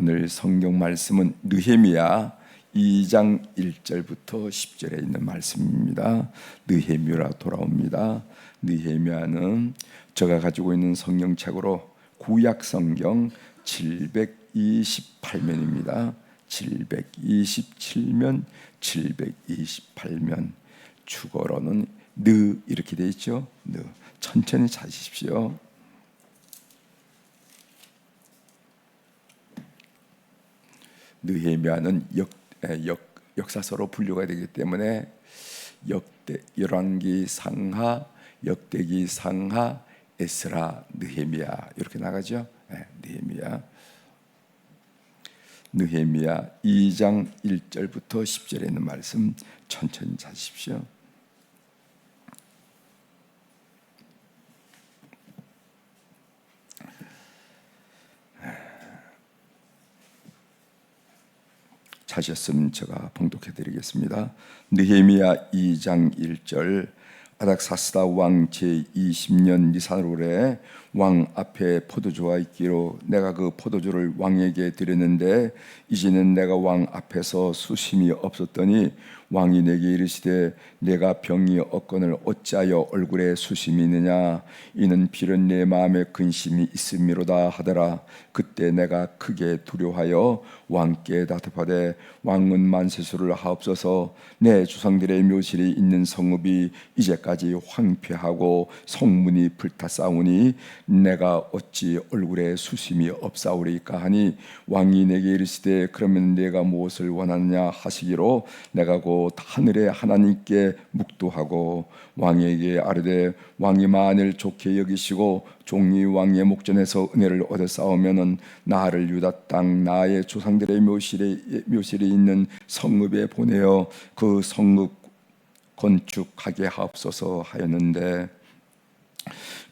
오늘 성경 말씀은 느헤미야 2장 1절부터 10절에 있는 말씀입니다. 느헤미야라 돌아옵니다. 느헤미야는 제가 가지고 있는 성경책으로 구약 성경 728면입니다. 727면, 728면. 주어로는 느 이렇게 되어 있죠. 느. 천천히 찾으십시오. 느헤미야는 역사서로 분류가 되기 때문에 열왕기 상하, 역대기 상하, 에스라, 느헤미야 이렇게 나가죠. 느헤미야 2장 1절부터 10절에 있는 말씀 천천히 찾으십시오. 찾으셨으면 제가 봉독해 드리겠습니다. 느헤미야 2장 1절. 아닥사스다 왕 제20년 니산월에 왕 앞에 포도주가 있기로 내가 그 포도주를 왕에게 드렸는데 이제는 내가 왕 앞에서 수심이 없었더니 왕이 내게 이르시되 내가 병이 없거늘 어찌하여 얼굴에 수심이 있느냐 이는 필은 내 마음에 근심이 있음이로다 하더라. 그때 내가 크게 두려워하여 왕께 대답하되 왕은 만세수를 하옵소서. 내 조상들의 묘실이 있는 성읍이 이제까지 황폐하고 성문이 불타싸우니 내가 어찌 얼굴에 수심이 없사오리까 하니 왕이 내게 이르시되 그러면 내가 무엇을 원하느냐 하시기로 내가 곧 하늘의 하나님께 묵도하고 왕에게 아뢰되 왕이 만일 좋게 여기시고 종이 왕의 목전에서 은혜를 얻어 싸우면은 나를 유다 땅 나의 조상들의 묘실이 있는 성읍에 보내어 그 성읍 건축하게 하옵소서 하였는데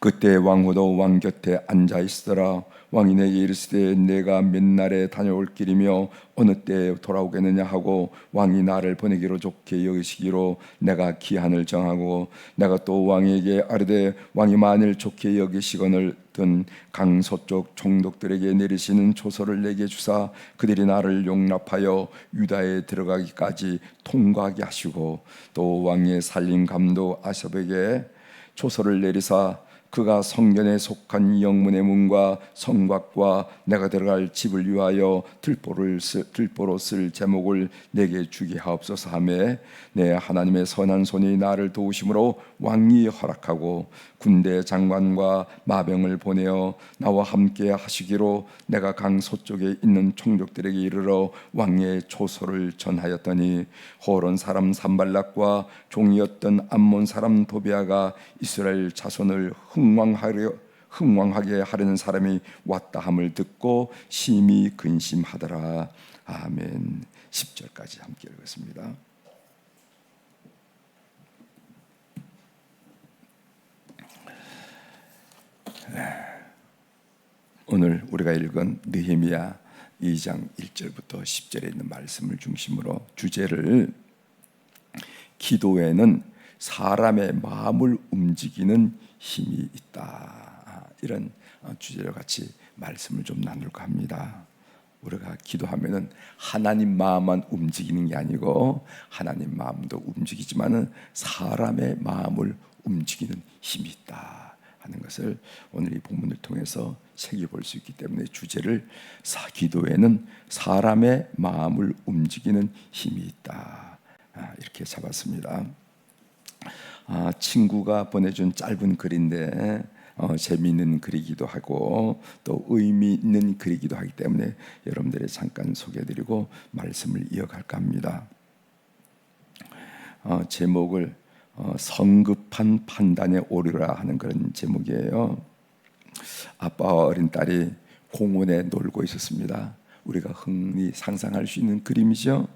그때 왕후도 왕 곁에 앉아 있으더라. 왕이 내게 이르시되 내가 몇 날에 다녀올 길이며 어느 때에 돌아오겠느냐 하고 왕이 나를 보내기로 좋게 여기시기로 내가 기한을 정하고 내가 또 왕에게 아뢰되 왕이 만일 좋게 여기시거늘 강서쪽 총독들에게 내리시는 조서를 내게 주사 그들이 나를 용납하여 유다에 들어가기까지 통과하게 하시고 또 왕의 살림 감독 아삽에게 조서를 내리사 그가 성전에 속한 영문의 문과 성곽과 내가 들어갈 집을 위하여 들보로 쓸 제목을 내게 주게 하옵소서 하매 내 하나님의 선한 손이 나를 도우심으로 왕이 허락하고 군대 장관과 마병을 보내어 나와 함께 하시기로 내가 강서쪽에 있는 총독들에게 이르러 왕의 조서를 전하였더니 호론 사람 산발락과 종이었던 암몬 사람 도비아가 이스라엘 자손을 흥왕하게 하려는 사람이 왔다 함을 듣고 심히 근심하더라. 아멘. 10절까지 함께 읽겠습니다. 오늘 우리가 읽은 느헤미야 2장 1절부터 10절에 있는 말씀을 중심으로 주제를 기도에는 사람의 마음을 움직이는 힘이 있다. 이런 주제로 같이 말씀을 좀 나눌까 합니다. 우리가 기도하면은 하나님 마음만 움직이는 게 아니고 하나님 마음도 움직이지만은 사람의 마음을 움직이는 힘이 있다 하는 것을 오늘 이 본문을 통해서 새겨볼 수 있기 때문에 주제를 기도에는 사람의 마음을 움직이는 힘이 있다 이렇게 잡았습니다. 친구가 보내준 짧은 글인데 재미있는 글이기도 하고 또 의미 있는 글이기도 하기 때문에 여러분들의 잠깐 소개해드리고 말씀을 이어갈까 합니다. 제목을 성급한 판단에 오르라 하는 그런 제목이에요. 아빠와 어린 딸이 공원에 놀고 있었습니다. 우리가 흔히 상상할 수 있는 그림이죠.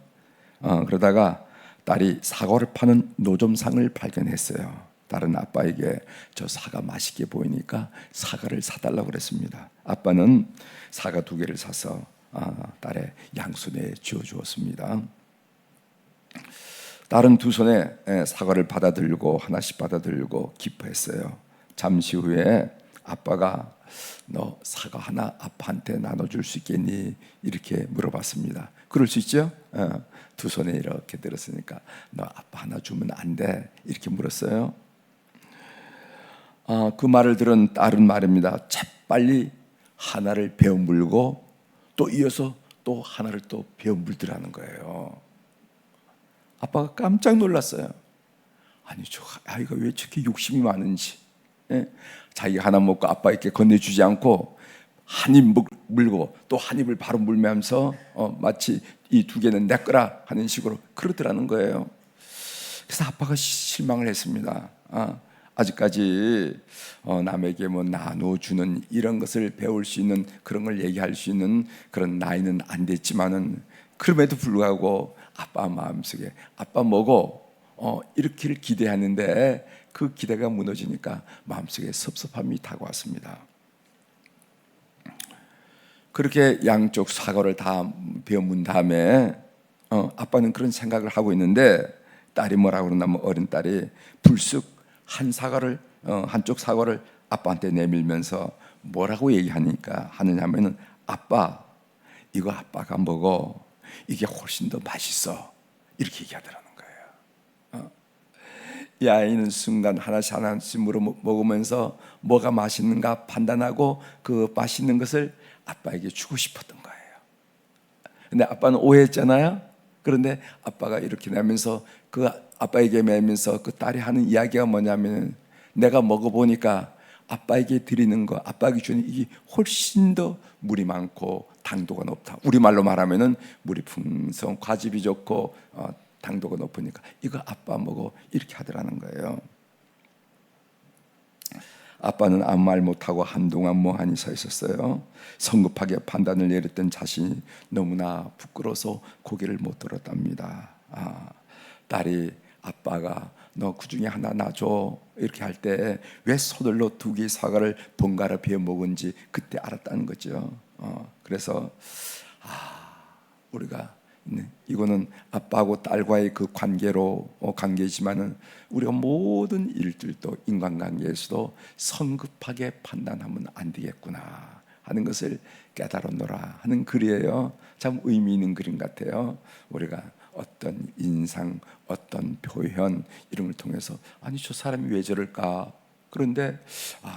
그러다가 딸이 사과를 파는 노점상을 발견했어요. 딸은 아빠에게 저 사과 맛있게 보이니까 사과를 사달라고 그랬습니다. 아빠는 사과 2개를 사서 딸의 양손에 쥐어주었습니다. 딸은 2손에 사과를 받아들고 하나씩 받아들고 기뻐했어요. 잠시 후에 아빠가 너 사과 하나 아빠한테 나눠줄 수 있겠니? 이렇게 물어봤습니다. 그럴 수 있죠? 두 손에 이렇게 들었으니까 너 아빠 하나 주면 안 돼? 이렇게 물었어요. 그 말을 들은 딸은 말입니다. 재빨리 하나를 베어 물고 또 이어서 또 하나를 또 베어 물더라는 거예요. 아빠가 깜짝 놀랐어요. 아니 저 아이가 왜 저렇게 욕심이 많은지, 자기가 하나 먹고 아빠에게 건네주지 않고 한 입 물고 또 한 입을 바로 물면서 마치 이 두 개는 내 거라 하는 식으로 그러더라는 거예요. 그래서 아빠가 실망을 했습니다. 아직까지 남에게 뭐 나눠주는 이런 것을 배울 수 있는 그런 걸 얘기할 수 있는 그런 나이는 안 됐지만은 그럼에도 불구하고 아빠 마음속에 아빠 먹어 이렇게를 기대하는데 그 기대가 무너지니까 마음속에 섭섭함이 다가왔습니다. 그렇게 양쪽 사과를 다 베어 문 다음에 아빠는 그런 생각을 하고 있는데 딸이 뭐라고 그러냐면 어린 딸이 불쑥 한쪽 사과를 아빠한테 내밀면서 뭐라고 하느냐면은 아빠 이거 아빠가 먹어 이게 훨씬 더 맛있어 이렇게 얘기하더라는 거예요. 이 아이는 순간 하나씩 먹으면서 뭐가 맛있는가 판단하고 그 맛있는 것을 아빠에게 주고 싶었던 거예요. 근데 아빠는 오해했잖아요. 그런데 아빠가 이렇게 내면서 그 아빠에게 매면서 그 딸이 하는 이야기가 뭐냐면 내가 먹어보니까 아빠에게 드리는 거, 아빠에게 주는 이게 훨씬 더 물이 많고 당도가 높다. 우리말로 말하면은 물이 풍성, 과즙이 좋고 당도가 높으니까 이거 아빠 먹어 이렇게 하더라는 거예요. 아빠는 아무 말 못하고 한동안 멍하니 서 있었어요. 성급하게 판단을 내렸던 자신이 너무나 부끄러워서 고개를 못 들었답니다. 딸이 아빠가 너 그 중에 하나 놔줘 이렇게 할 때 왜 서둘러 두 개의 사과를 번갈아 베어 먹은지 그때 알았다는 거죠. 그래서 우리가 이거는 아빠하고 딸과의 그 관계지만은 우리가 모든 일들도 인간관계에서도 성급하게 판단하면 안 되겠구나 하는 것을 깨달았노라 하는 글이에요. 참 의미 있는 그림 같아요. 우리가 어떤 인상, 어떤 표현 이런 걸 통해서 아니 저 사람이 왜 저럴까? 그런데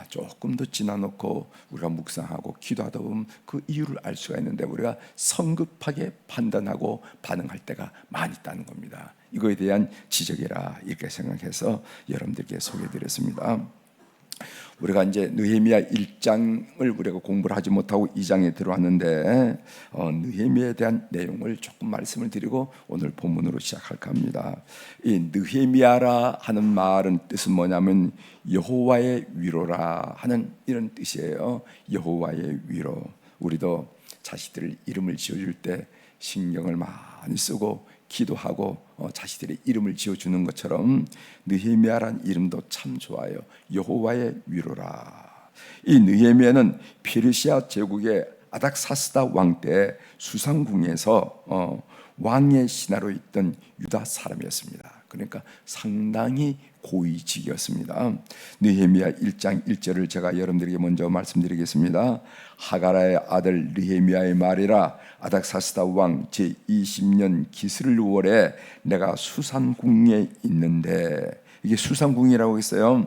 조금 더 지나놓고 우리가 묵상하고 기도하다 보면 그 이유를 알 수가 있는데 우리가 성급하게 판단하고 반응할 때가 많이 있다는 겁니다. 이거에 대한 지적이라 이렇게 생각해서 여러분들께 소개해드렸습니다. 우리가 이제 느헤미야 1장을 우리가 공부를 하지 못하고 2장에 들어왔는데 느헤미야에 대한 내용을 조금 말씀을 드리고 오늘 본문으로 시작할까 합니다. 이 느헤미야라 하는 말은 뜻은 뭐냐면 여호와의 위로라 하는 이런 뜻이에요. 여호와의 위로. 우리도 자식들 이름을 지어줄 때 신경을 많이 쓰고 기도하고 자식들의 이름을 지어주는 것처럼 느헤미야란 이름도 참 좋아요. 여호와의 위로라. 이 느헤미야는 페르시아 제국의 아닥사스다 왕 때 수상궁에서 왕의 신하로 있던 유다 사람이었습니다. 그러니까 상당히 고위직이었습니다. 느헤미야 1장 1절을 제가 여러분들에게 먼저 말씀드리겠습니다. 하가라의 아들 느헤미야의 말이라 아닥사스다 왕 제20년 기슬월에 내가 수산궁에 있는데, 이게 수산궁이라고 했어요.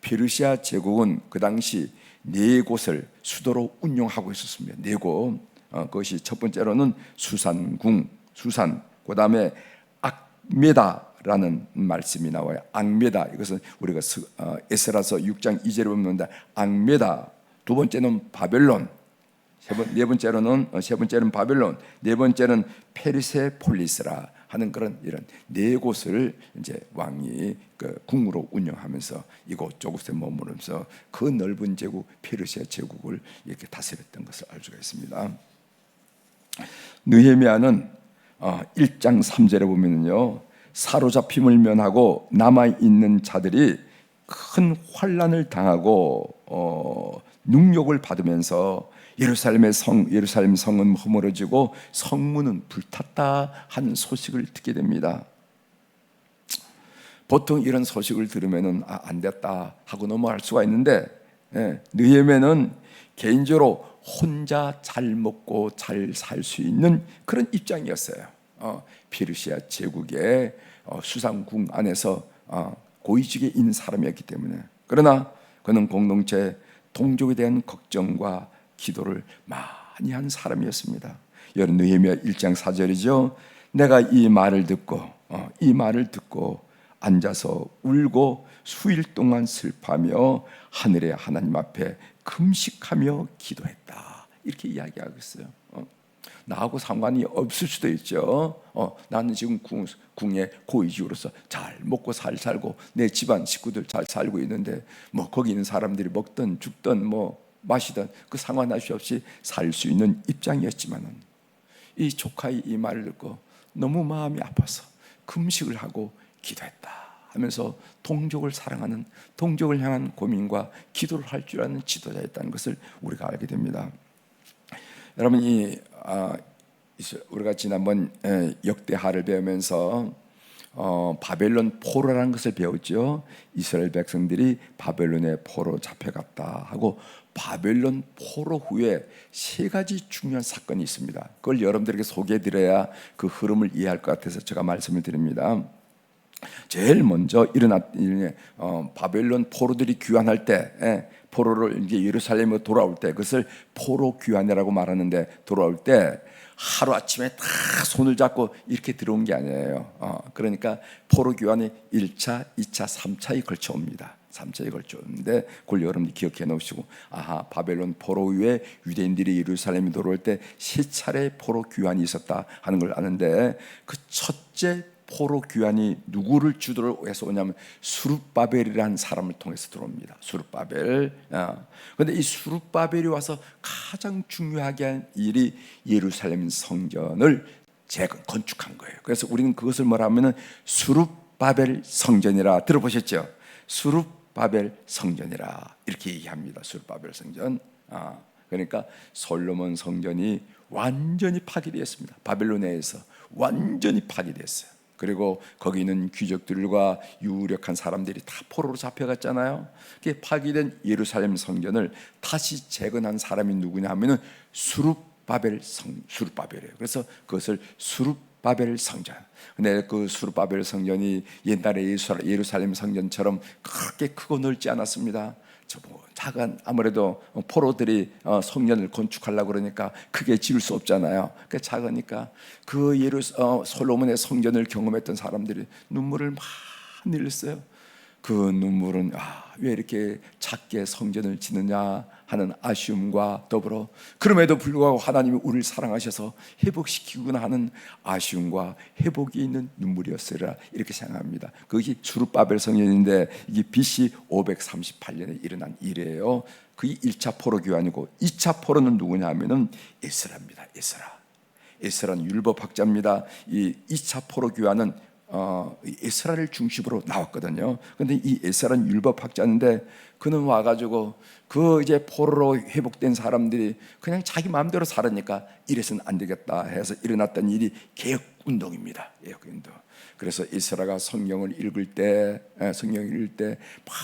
페르시아 제국은 그 당시 네 곳을 수도로 운영하고 있었습니다. 네 곳. 그것이 첫 번째로는 수산궁, 수산. 그 다음에 악메다라는 말씀이 나와요. 악메다. 이것은 우리가 에스라서 6장 2절에 보면 악메다. 두 번째는 바벨론. 세 번째는 바벨론, 네 번째는 페르세폴리스라 하는 그런 이런 네 곳을 이제 왕이 그 궁으로 운영하면서 이곳저곳에 머무르면서 그 넓은 제국 페르시아 제국을 이렇게 다스렸던 것을 알 수가 있습니다. 느헤미야는 1장 3절에 보면요, 사로잡힘을 면하고 남아 있는 자들이 큰 환난을 당하고 능욕을 받으면서 예루살em 성은 허물어지고 성문은 불탔다 하는 소식을 듣게 됩니다. 보통 이런 소식을 들으면은 안 됐다 하고 넘어갈 수가 있는데 느헤미야는 개인적으로 혼자 잘 먹고 잘 살 수 있는 그런 입장이었어요. 페르시아 제국의 수상궁 안에서 고위직에 있는 사람이었기 때문에. 그러나 그는 공동체 동족에 대한 걱정과 기도를 많이 한 사람이었습니다. 여러분, 느헤미야 1장 4절이죠. 내가 이 말을 듣고 앉아서 울고 수일 동안 슬퍼하며 하늘의 하나님 앞에 금식하며 기도했다. 이렇게 이야기하고 있어요. 나하고 상관이 없을 수도 있죠. 나는 지금 궁의 고위직으로서 잘 먹고 살고 내 집안 식구들 잘 살고 있는데 뭐 거기 있는 사람들이 먹든 죽든 뭐 마시든 그 상관할 수 없이 살 수 있는 입장이었지만은 이 조카의 이 말을 듣고 너무 마음이 아파서 금식을 하고 기도했다 하면서 동족을 사랑하는, 동족을 향한 고민과 기도를 할 줄 아는 지도자였다는 것을 우리가 알게 됩니다. 여러분, 우리가 지난번 역대하를 배우면서 바벨론 포로라는 것을 배웠죠. 이스라엘 백성들이 바벨론의 포로 잡혀갔다 하고, 바벨론 포로 후에 세 가지 중요한 사건이 있습니다. 그걸 여러분들에게 소개해드려야 그 흐름을 이해할 것 같아서 제가 말씀을 드립니다. 제일 먼저 바벨론 포로들이 귀환할 때, 포로를 이제 예루살렘으로 돌아올 때, 그것을 포로 귀환이라고 말하는데, 돌아올 때 하루 아침에 다 손을 잡고 이렇게 들어온 게 아니에요. 그러니까 포로 귀환이 1차, 2차, 3차에 걸쳐 옵니다. 3차에 걸쳐 오는데 그걸 여러분들이 기억해 놓으시고, 바벨론 포로 후에 유대인들이 예루살렘에 돌아올 때 세 차례 포로 귀환이 있었다 하는 걸 아는데, 그 첫째 포로 귀환이 누구를 주도로 해서 오냐면 수룹바벨이라는 사람을 통해서 들어옵니다. 수룹바벨. 그런데 이 수룹바벨이 와서 가장 중요하게 한 일이 예루살렘 성전을 재건축한 거예요. 그래서 우리는 그것을 뭐라 하면은 수룹바벨 성전이라 들어보셨죠? 수룹바벨 성전이라 이렇게 얘기합니다. 수룹바벨 성전. 그러니까 솔로몬 성전이 완전히 파괴되었습니다. 바벨론에서 완전히 파괴됐어요. 그리고 거기 있는 귀족들과 유력한 사람들이 다 포로로 잡혀갔잖아요. 파괴된 예루살렘 성전을 다시 재건한 사람이 누구냐 하면은 수룹바벨이에요. 그래서 그것을 수룹바벨 성전. 근데 그 수룹바벨 성전이 옛날에 예루살렘 성전처럼 그렇게 크고 넓지 않았습니다. 작은, 아무래도 포로들이 성전을 건축하려고 그러니까 크게 지을 수 없잖아요. 그러니까 작으니까 그 솔로몬의 성전을 경험했던 사람들이 눈물을 많이 흘렸어요. 그 눈물은 왜 이렇게 작게 성전을 짓느냐 하는 아쉬움과 더불어, 그럼에도 불구하고 하나님이 우리를 사랑하셔서 회복시키구나 하는 아쉬움과 회복이 있는 눈물이었으리라 이렇게 생각합니다. 그것이 수룹바벨 성전인데 이게 BC 538년에 일어난 일이에요. 그게 1차 포로 교환이고, 2차 포로는 누구냐 하면은 에스라입니다. 에스라는 율법학자입니다. 이 2차 포로 교환은 에스라를 중심으로 나왔거든요. 그런데 이 에스라는 율법학자인데 그는 와가지고 그 이제 포로로 회복된 사람들이 그냥 자기 마음대로 살으니까 이래서는 안 되겠다 해서 일어났던 일이 개혁운동입니다. 개혁운동. 그래서 에스라가 성경을 읽을 때 막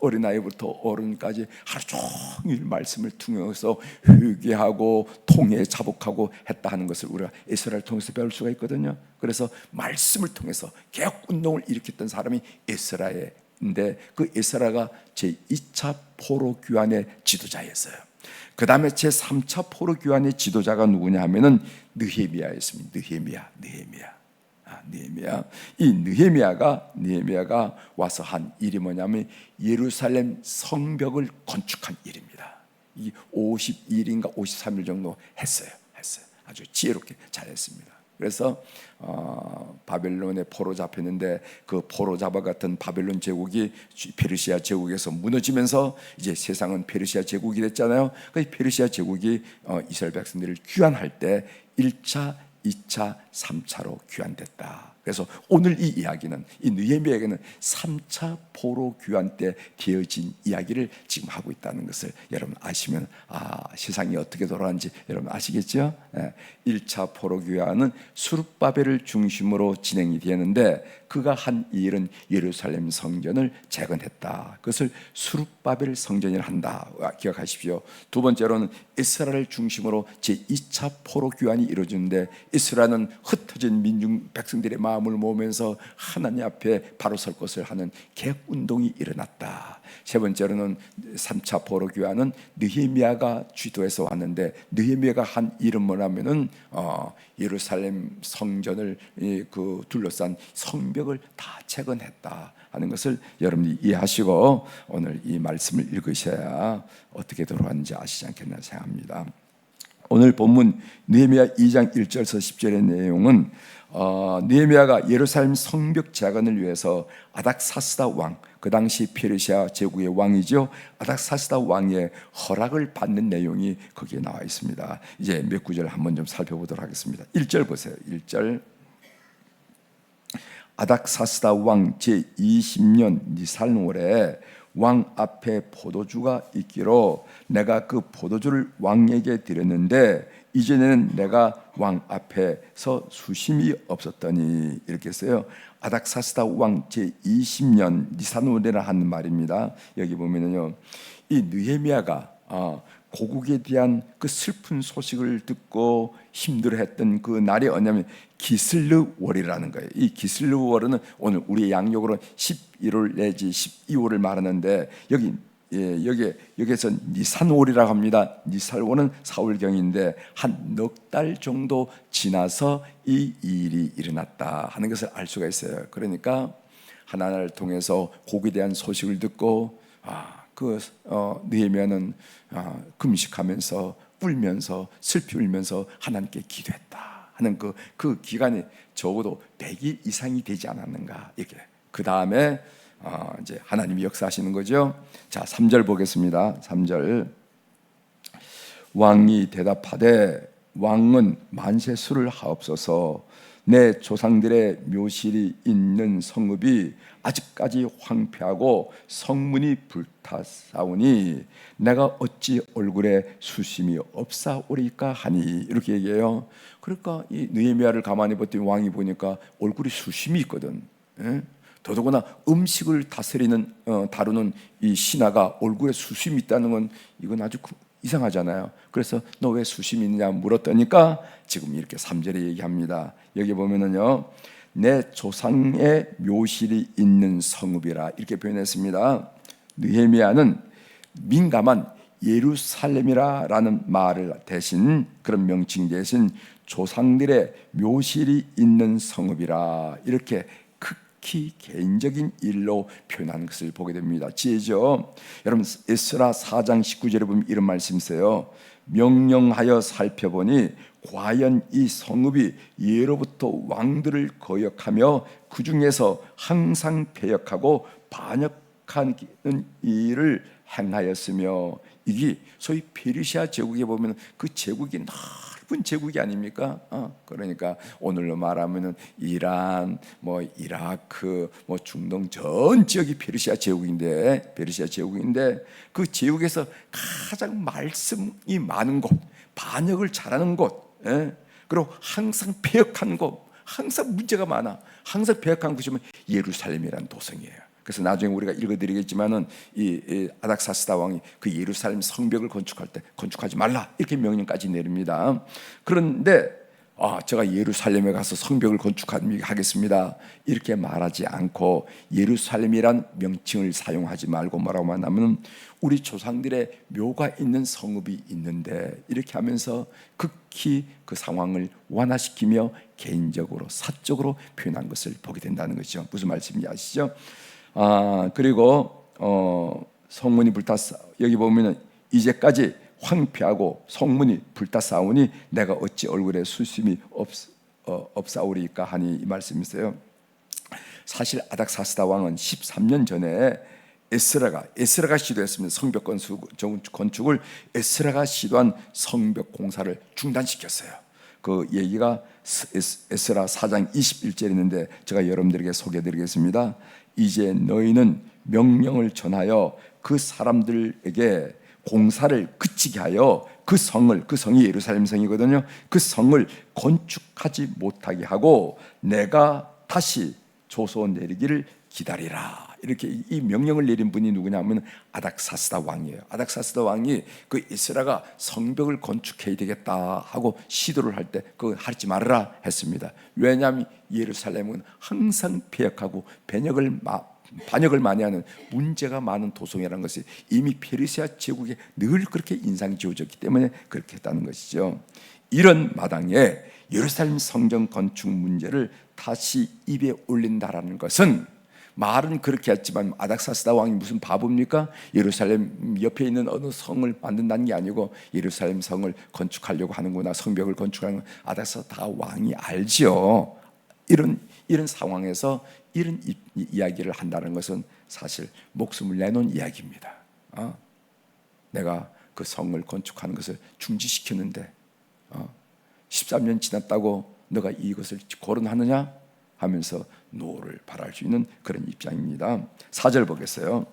어린아이부터 어른까지 하루 종일 말씀을 통해서 회개하고 통해 자복하고 했다 하는 것을 우리가 에스라를 통해서 배울 수가 있거든요. 그래서 말씀을 통해서 개혁운동을 일으켰던 사람이 에스라인데, 그 에스라가 제2차 포로 귀환의 지도자였어요. 그 다음에 제3차 포로 귀환의 지도자가 누구냐 하면은 느헤미야였습니다. 느헤미야. 이 느헤미야가 와서 한 일이 뭐냐면 예루살렘 성벽을 건축한 일입니다. 이 52일인가 53일 정도 했어요. 아주 지혜롭게 잘했습니다. 그래서 바벨론에 포로 잡혔는데 그 포로 잡아갔던 바벨론 제국이 페르시아 제국에서 무너지면서 이제 세상은 페르시아 제국이 됐잖아요. 그 페르시아 제국이 이스라엘 백성들을 귀환할 때 1차, 2차, 3차로 귀환됐다 그래서 오늘 이 이야기는, 이 느헤미야에게는 3차 포로 귀환 때 되어진 이야기를 지금 하고 있다는 것을 여러분 아시면 세상이 어떻게 돌아가는지 여러분 아시겠죠? 1차 포로 귀환은 수룹바벨을 중심으로 진행이 되는데, 그가 한 일은 예루살렘 성전을 재건했다. 그것을 수룹바벨 성전이라 한다. 기억하십시오. 두 번째로는 이스라엘을 중심으로 제2차 포로 귀환이 이루어지는데, 이스라엘은 흩어진 민중 백성들의 마음을 모으면서 하나님 앞에 바로 설 것을 하는 개혁운동이 일어났다. 세 번째로는 3차 포로 귀환은 느헤미야가 주도해서 왔는데, 느헤미야가 한 일은 뭐냐면은 예루살렘 성전을 둘러싼 성벽을 다 재건했다 하는 것을 여러분이 이해하시고 오늘 이 말씀을 읽으셔야 어떻게 돌아가는지 아시지 않겠나 생각합니다. 오늘 본문 느헤미야 2장 1절에서 10절의 내용은 느헤미야가 예루살렘 성벽 재건을 위해서 아닥사스다 왕, 그 당시 페르시아 제국의 왕이죠, 아닥사스다 왕의 허락을 받는 내용이 거기에 나와 있습니다. 이제 몇 구절 한번 좀 살펴보도록 하겠습니다. 1절 보세요. 1절. 아닥사스다 왕 제20년 니산월에 왕 앞에 포도주가 있기로 내가 그 포도주를 왕에게 드렸는데 이전에는 내가 왕 앞에서 수심이 없었더니, 이렇게 써요. 아닥사스다 왕 제20년 니산월이라 하는 말입니다. 여기 보면은요, 이 느헤미야가 고국에 대한 그 슬픈 소식을 듣고 힘들어했던 그 날이 뭐냐면 기슬르월이라는 거예요. 이 기슬르월은 오늘 우리의 양력으로 11월 내지 12월을 말하는데, 여기에서 니산월이라고 합니다. 니산월은 4월경인데 한 넉 달 정도 지나서 이 일이 일어났다 하는 것을 알 수가 있어요. 그러니까 하나님을 통해서 곡에 대한 소식을 듣고 느헤미야는 금식하면서 울면서 슬피 울면서 하나님께 기도했다 하는 그 기간이 적어도 100일 이상이 되지 않았는가. 이렇게 그 다음에 이제 하나님이 역사하시는 거죠. 자, 3절 보겠습니다. 3절. 왕이 대답하되 왕은 만세 술을 하옵소서. 내 조상들의 묘실이 있는 성읍이 아직까지 황폐하고 성문이 불타사오니 내가 어찌 얼굴에 수심이 없사오리까 하니, 이렇게 얘기해요. 그러니까 이 느헤미야를 가만히 봤더니 왕이 보니까 얼굴에 수심이 있거든. 더더구나 음식을 다루는 이 신하가 얼굴에 수심이 있다는 건 이건 아주 이상하잖아요. 그래서 너 왜 수심이 있느냐 물었더니까 지금 이렇게 3절에 얘기합니다. 여기 보면은요, 내 조상의 묘실이 있는 성읍이라 이렇게 표현했습니다. 느헤미야는 민감한 예루살렘이라는 말을 대신, 그런 명칭 대신 조상들의 묘실이 있는 성읍이라 이렇게 극히 개인적인 일로 표현하는 것을 보게 됩니다. 지혜죠. 여러분 에스라 4장 19절에 보면 이런 말씀이 있어요. 명령하여 살펴보니 과연 이 성읍이 예로부터 왕들을 거역하며 그 중에서 항상 배역하고 반역하는 일을 행하였으며, 이게 소위 페르시아 제국에 보면 그 제국이 넓은 제국이 아닙니까? 그러니까 오늘로 말하면은 이란, 이라크, 중동 전 지역이 페르시아 제국인데 그 제국에서 가장 말씀이 많은 곳, 반역을 잘하는 곳, 그리고 항상 배역한 곳, 항상 문제가 많아, 항상 배역한 곳이면 예루살렘이라는 도성이에요. 그래서 나중에 우리가 읽어드리겠지만은 이 아닥사스다 왕이 그 예루살렘 성벽을 건축할 때 건축하지 말라 이렇게 명령까지 내립니다. 그런데 제가 예루살렘에 가서 성벽을 건축하겠습니다 이렇게 말하지 않고 예루살렘이란 명칭을 사용하지 말고 뭐라고 하냐면 우리 조상들의 묘가 있는 성읍이 있는데, 이렇게 하면서 극히 그 상황을 완화시키며 개인적으로 사적으로 표현한 것을 보게 된다는 것이죠. 무슨 말씀인지 아시죠? 그리고 성문이 여기 보면은 이제까지 황폐하고 성문이 불타싸우니 내가 어찌 얼굴에 수심이 없사오리까 하니, 이 말씀이세요. 사실 아닥사스다 왕은 13년 전에 에스라가 시도했습니다. 성벽 건축을 에스라가 시도한 성벽 공사를 중단시켰어요. 그 얘기가 에스라 4장 21절에 있는데 제가 여러분들에게 소개해드리겠습니다. 이제 너희는 명령을 전하여 그 사람들에게 공사를 그치게 하여 그 성이 예루살렘 성이거든요. 그 성을 건축하지 못하게 하고 내가 다시 조서 내리기를 기다리라. 이렇게 이 명령을 내린 분이 누구냐면 아닥사스다 왕이에요. 아닥사스다 왕이 그 에스라가 성벽을 건축해야 되겠다 하고 시도를 할 때 그거 하지 말아라 했습니다. 왜냐하면 예루살렘은 항상 폐역하고 반역을 많이 하는 문제가 많은 도성이라는 것이 이미 페르시아 제국에 늘 그렇게 인상이 지어졌기 때문에 그렇게 했다는 것이죠. 이런 마당에 예루살렘 성전 건축 문제를 다시 입에 올린다라는 것은, 말은 그렇게 했지만 아닥사스다 왕이 무슨 바보입니까? 예루살렘 옆에 있는 어느 성을 만든다는 게 아니고 예루살렘 성을 건축하려고 하는구나, 성벽을 건축하는 건 아닥사스다 왕이 알지요. 이런 상황에서 이런 이야기를 한다는 것은 사실 목숨을 내놓은 이야기입니다. 내가 그 성을 건축하는 것을 중지시켰는데 13년 지났다고 너가 이것을 거론하느냐 하면서 노를 발할 수 있는 그런 입장입니다. 4절 보겠어요.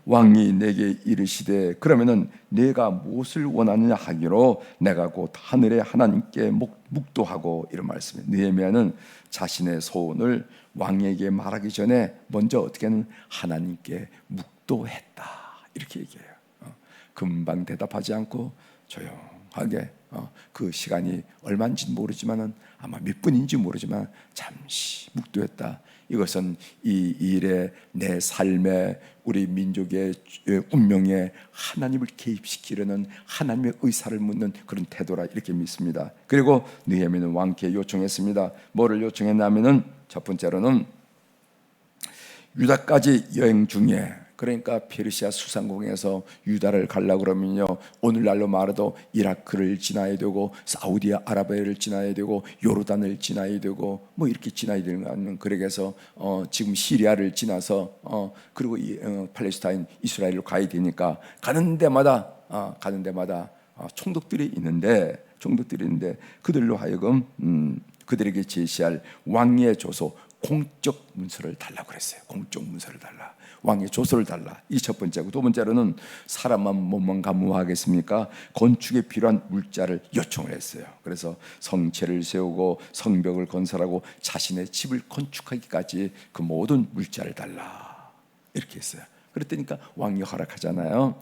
왕이 내게 이르시되 그러면은 내가 무엇을 원하느냐 하기로 내가 곧 하늘의 하나님께 묵도하고, 이런 말씀이에요. 느헤미야는 자신의 소원을 왕에게 말하기 전에 먼저 어떻게는 하나님께 묵도했다, 이렇게 얘기해요. 금방 대답하지 않고 조용하게 그 시간이 얼마인지 모르지만은 아마 몇 분인지 모르지만 잠시 묵도했다. 이것은 이 일에 내 삶에 우리 민족의 운명에 하나님을 개입시키려는 하나님의 의사를 묻는 그런 태도라 이렇게 믿습니다. 그리고 느헤미야는 왕께 요청했습니다. 뭐를 요청했냐면은 첫 번째로는 유다까지 여행 중에, 그러니까 페르시아 수상공에서 유다를 가려고 그러면요, 오늘날로 말해도 이라크를 지나야 되고 사우디아라비아를 지나야 되고 요르단을 지나야 되고 뭐 이렇게 지나야 되는 거 아니면, 그렇게 해서 지금 시리아를 지나서 그리고 팔레스타인 이스라엘로 가야 되니까 가는 데마다 총독들이 있는데 그들로 하여금 그들에게 제시할 왕의 조서, 공적 문서를 달라고 그랬어요. 공적 문서를 달라, 왕의 조서를 달라. 이 첫 번째고, 두 번째로는 사람만 몸만 가무하겠습니까? 건축에 필요한 물자를 요청을 했어요. 그래서 성체를 세우고 성벽을 건설하고 자신의 집을 건축하기까지 그 모든 물자를 달라, 이렇게 했어요. 그랬더니까 왕이 허락하잖아요.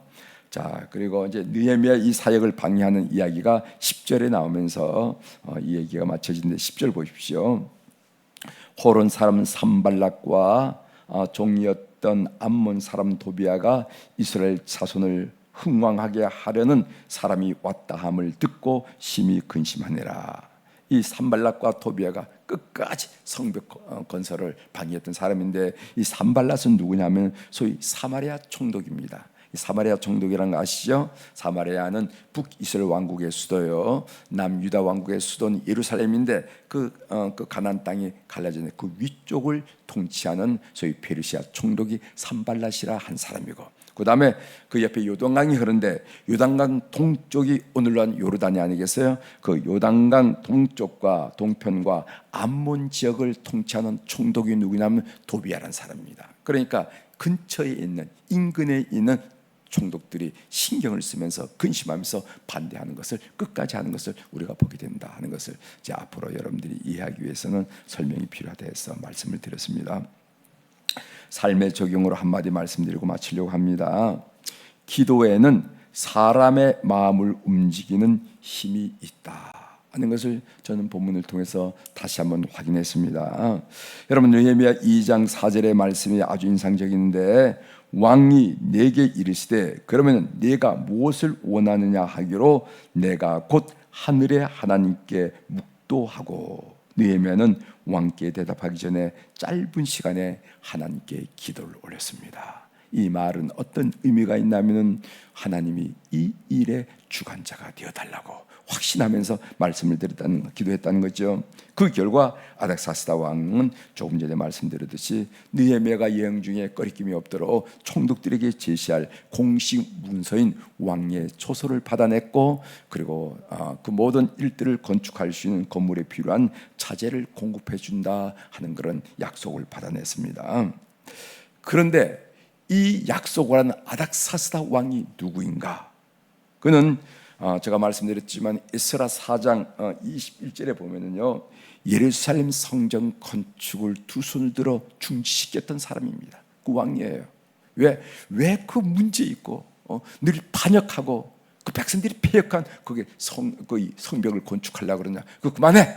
자, 그리고 이제 느헤미야 이 사역을 방해하는 이야기가 10절에 나오면서 이 얘기가 맞춰지는데 10절 보십시오. 호론 사람 산발락과 종이었던 암몬 사람 도비아가 이스라엘 자손을 흥왕하게 하려는 사람이 왔다 함을 듣고 심히 근심하니라. 이 산발락과 도비아가 끝까지 성벽 건설을 방해했던 사람인데, 이 산발락은 누구냐면 소위 사마리아 총독입니다. 사마리아 총독이라는 거 아시죠? 사마리아는 북이스라엘 왕국의 수도요, 남유다 왕국의 수도는 예루살렘인데 그 가나안 땅이 갈라지는 그 위쪽을 통치하는 소위 페르시아 총독이 산발랏이라 한 사람이고, 그 다음에 그 옆에 요단강이 흐르는데 요단강 동쪽이 오늘날 요르단이 아니겠어요? 그 요단강 동쪽과 동편과 암몬 지역을 통치하는 총독이 누구냐면 도비아라는 사람입니다. 그러니까 근처에 있는, 인근에 있는 총독들이 신경을 쓰면서 근심하면서 반대하는 것을, 끝까지 하는 것을 우리가 보게 된다 하는 것을 이제 앞으로 여러분들이 이해하기 위해서는 설명이 필요하다 해서 말씀을 드렸습니다. 삶의 적용으로 한마디 말씀드리고 마치려고 합니다. 기도에는 사람의 마음을 움직이는 힘이 있다 하는 것을 저는 본문을 통해서 다시 한번 확인했습니다. 여러분, 느헤미야 2장 4절의 말씀이 아주 인상적인데, 왕이 내게 이르시되 그러면 네가 무엇을 원하느냐 하기로 내가 곧 하늘의 하나님께 묵도하고, 느헤미야는 왕께 대답하기 전에 짧은 시간에 하나님께 기도를 올렸습니다. 이 말은 어떤 의미가 있냐면 하나님이 이 일의 주관자가 되어달라고 확신하면서 말씀을 드렸다는, 기도했다는 거죠. 그 결과 아닥사스다 왕은 조금 전에 말씀드렸듯이 느헤미야가 여행 중에 거리낌이 없도록 총독들에게 제시할 공식 문서인 왕의 초서를 받아냈고, 그리고 그 모든 일들을 건축할 수 있는 건물에 필요한 자재를 공급해 준다 하는 그런 약속을 받아냈습니다. 그런데 이 약속을 한 아닥사스다 왕이 누구인가? 그는 제가 말씀드렸지만 에스라 4장 21절에 보면은요, 예루살렘 성전 건축을 두 손을 들어 중지시켰던 사람입니다. 그 왕이에요. 왜 그 문제 있고 늘 반역하고 그 백성들이 패역한 그 성벽을 건축하려고 그러냐, 그거 그만해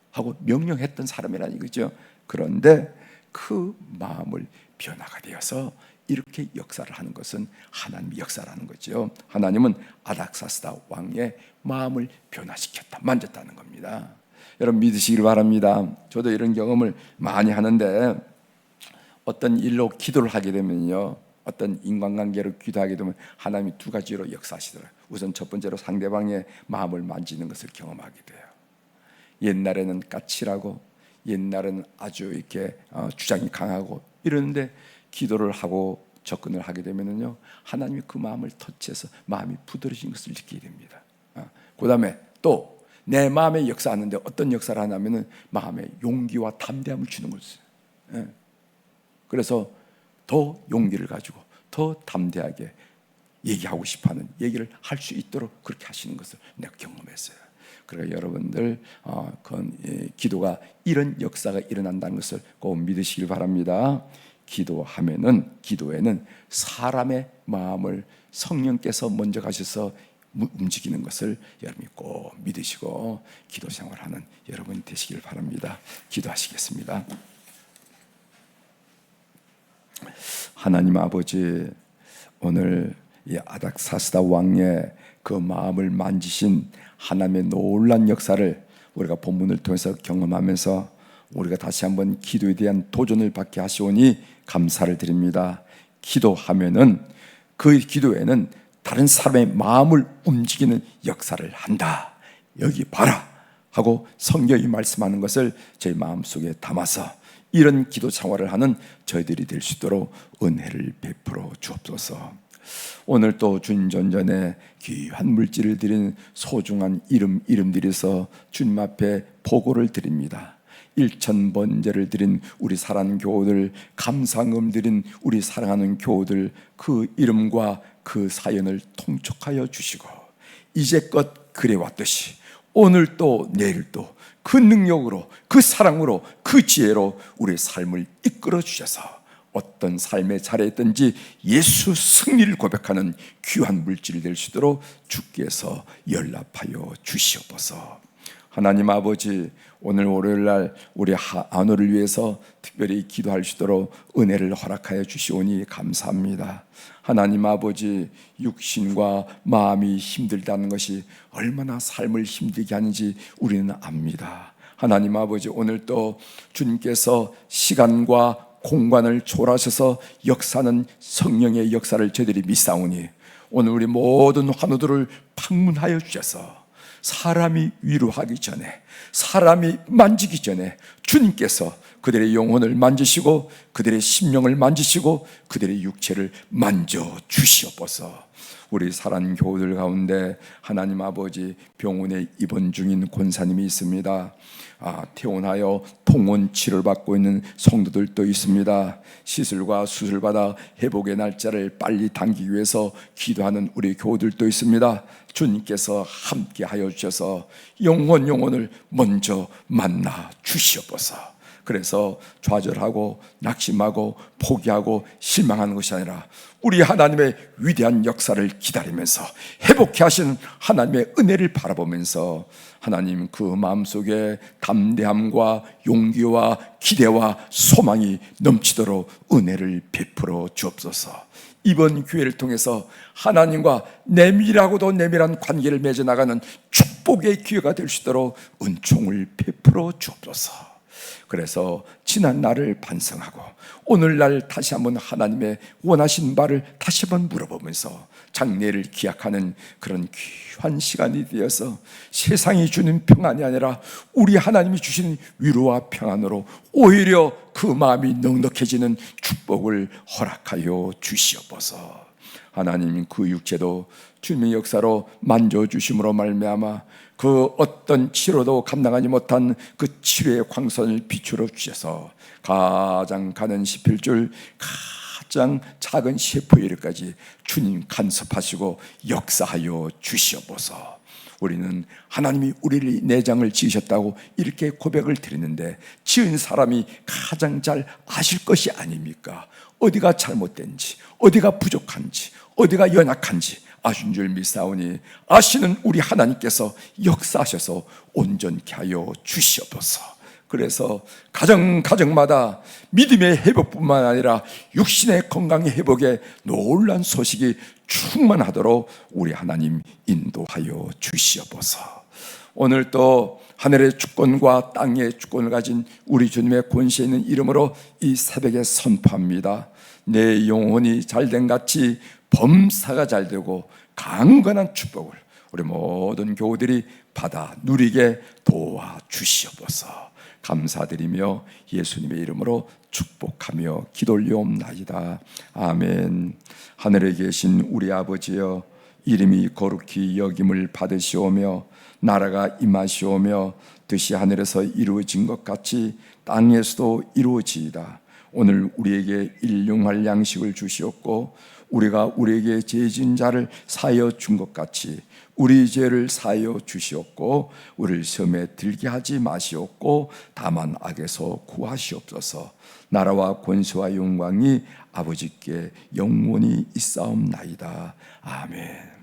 하고 명령했던 사람이라는 이거죠. 그런데 그 마음을 변화가 되어서 이렇게 역사를 하는 것은 하나님의 역사라는 거죠. 하나님은 아닥사스다 왕의 마음을 변화시켰다, 만졌다는 겁니다. 여러분 믿으시길 바랍니다. 저도 이런 경험을 많이 하는데, 어떤 일로 기도를 하게 되면요, 어떤 인간관계로 기도하게 되면 하나님이 두 가지로 역사하시더라고요. 우선 첫 번째로 상대방의 마음을 만지는 것을 경험하게 돼요. 옛날에는 까칠하고 옛날에는 아주 이렇게 주장이 강하고 이러는데, 기도를 하고 접근을 하게 되면요, 하나님이 그 마음을 터치해서 마음이 부드러진 것을 느끼게 됩니다. 그 다음에 또 내 마음에 역사하는데 어떤 역사를 하냐면은 마음에 용기와 담대함을 주는 거죠. 그래서 더 용기를 가지고 더 담대하게 얘기하고 싶어하는 얘기를 할 수 있도록 그렇게 하시는 것을 내가 경험했어요. 그러니까 여러분들 기도가 이런 역사가 일어난다는 것을 꼭 믿으시길 바랍니다. 기도에는 사람의 마음을 성령께서 먼저 가셔서 움직이는 것을 여러분이 꼭 믿으시고 기도 생활하는 여러분이 되시길 바랍니다. 기도하시겠습니다. 하나님 아버지, 오늘 이 아닥사스다 왕의 그 마음을 만지신 하나님의 놀란 역사를 우리가 본문을 통해서 경험하면서 우리가 다시 한번 기도에 대한 도전을 받게 하시오니 감사를 드립니다. 기도하면은 그 기도에는 다른 사람의 마음을 움직이는 역사를 한다, 여기 봐라 하고 성경이 말씀하는 것을 저희 마음속에 담아서 이런 기도 생활을 하는 저희들이 될 수 있도록 은혜를 베풀어 주옵소서. 오늘 또 주님 전전에 귀한 물질을 드린 소중한 이름들에서 주님 앞에 보고를 드립니다. 1000번제를 드린 우리 사랑하는 교우들, 감사금 드린 우리 사랑하는 교우들, 그 이름과 그 사연을 통촉하여 주시고 이제껏 그래왔듯이 오늘도 내일도 그 능력으로, 그 사랑으로, 그 지혜로 우리의 삶을 이끌어 주셔서 어떤 삶의 자리에 있든지 예수 승리를 고백하는 귀한 물질이 될 수 있도록 주께서 연락하여 주시옵소서. 하나님 아버지, 오늘 월요일날 우리 안호를 위해서 특별히 기도할 수 있도록 은혜를 허락하여 주시오니 감사합니다. 하나님 아버지, 육신과 마음이 힘들다는 것이 얼마나 삶을 힘들게 하는지 우리는 압니다. 하나님 아버지, 오늘 또 주님께서 시간과 공간을 초월하셔서 역사하는 성령의 역사를 저희들이 믿사오니 오늘 우리 모든 환우들을 방문하여 주셔서 사람이 위로하기 전에, 사람이 만지기 전에 주님께서 그들의 영혼을 만지시고 그들의 심령을 만지시고 그들의 육체를 만져 주시옵소서. 우리 사랑하는 교우들 가운데 하나님 아버지, 병원에 입원 중인 권사님이 있습니다. 퇴원하여 통원 치료를 받고 있는 성도들도 있습니다. 시술과 수술받아 회복의 날짜를 빨리 당기기 위해서 기도하는 우리 교우들도 있습니다. 주님께서 함께 하여 주셔서 영혼을 먼저 만나 주시옵소서. 그래서 좌절하고 낙심하고 포기하고 실망하는 것이 아니라 우리 하나님의 위대한 역사를 기다리면서 회복케 하시는 하나님의 은혜를 바라보면서 하나님 그 마음속에 담대함과 용기와 기대와 소망이 넘치도록 은혜를 베풀어 주옵소서. 이번 기회를 통해서 하나님과 내밀하고도 내밀한 관계를 맺어나가는 축복의 기회가 될 수 있도록 은총을 베풀어 주옵소서. 그래서 지난 날을 반성하고 오늘날 다시 한번 하나님의 원하신 바를 다시 한번 물어보면서 장래를 기약하는 그런 귀한 시간이 되어서 세상이 주는 평안이 아니라 우리 하나님이 주시는 위로와 평안으로 오히려 그 마음이 넉넉해지는 축복을 허락하여 주시옵소서. 하나님, 그 육체도 주님의 역사로 만져주심으로 말미암아 그 어떤 치료도 감당하지 못한 그 치료의 광선을 비추어 주셔서 가장 가는 십일줄 가장 작은 세포일까지 주님 간섭하시고 역사하여 주시옵소서. 우리는 하나님이 우리를 내장을 지으셨다고 이렇게 고백을 드리는데 지은 사람이 가장 잘 아실 것이 아닙니까? 어디가 잘못된지, 어디가 부족한지, 어디가 연약한지 아신 줄 믿사오니 아시는 우리 하나님께서 역사하셔서 온전케 하여 주시옵소서. 그래서 가정마다 믿음의 회복뿐만 아니라 육신의 건강의 회복에 놀라운 소식이 충만하도록 우리 하나님 인도하여 주시옵소서. 오늘 또 하늘의 주권과 땅의 주권을 가진 우리 주님의 권세 있는 이름으로 이 새벽에 선포합니다. 내 영혼이 잘된 같이 범사가 잘되고 강건한 축복을 우리 모든 교우들이 받아 누리게 도와주시옵소서. 감사드리며 예수님의 이름으로 축복하며 기도 올리옵나이다. 아멘. 하늘에 계신 우리 아버지여, 이름이 거룩히 여김을 받으시오며 나라가 임하시오며 뜻이 하늘에서 이루어진 것 같이 땅에서도 이루어지이다. 오늘 우리에게 일용할 양식을 주시옵고 우리가 우리에게 죄 지은 자를 사하여 준 것 같이 우리 죄를 사하여 주시옵고 우리를 시험에 들게 하지 마시옵고 다만 악에서 구하시옵소서. 나라와 권세와 영광이 아버지께 영원히 있사옵나이다. 아멘.